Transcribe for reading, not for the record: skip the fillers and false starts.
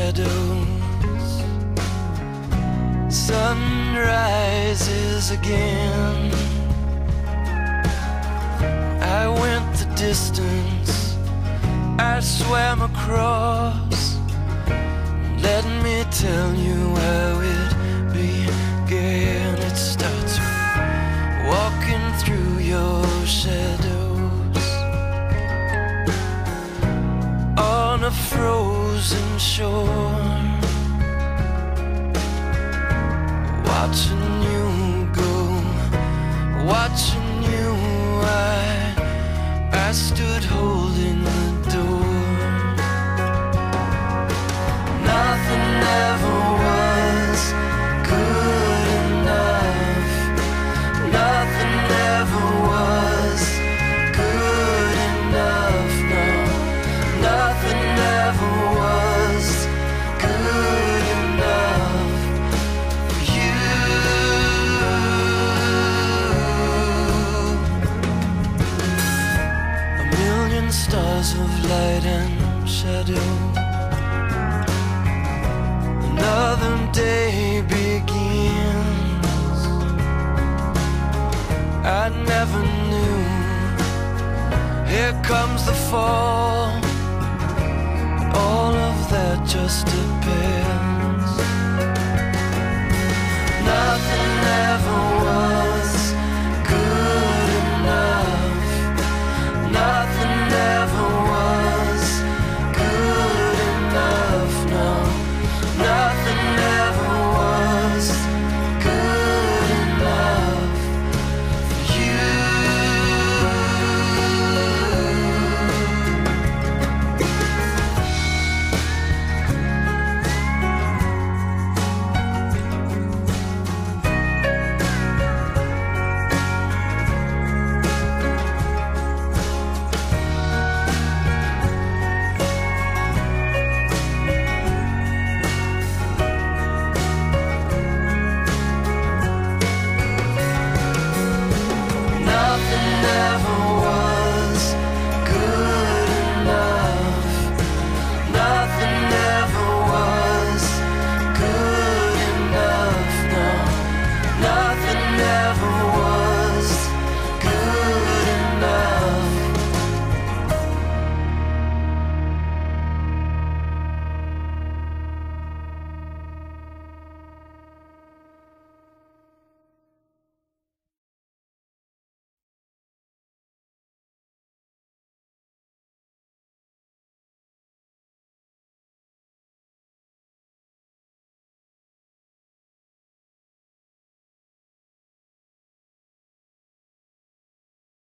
shadows. Sun rises again. I went the distance, I swam across. Let me tell you how it began. It starts with walking through your shadows on a frozen shore, watching you go, watching you. I stood holding the door. Nothing ever was good enough. Nothing ever was good enough. No, nothing ever was good enough for you. A million stars of light and shadow. Another day begins. I never knew. Here comes the fall. All of that just to pay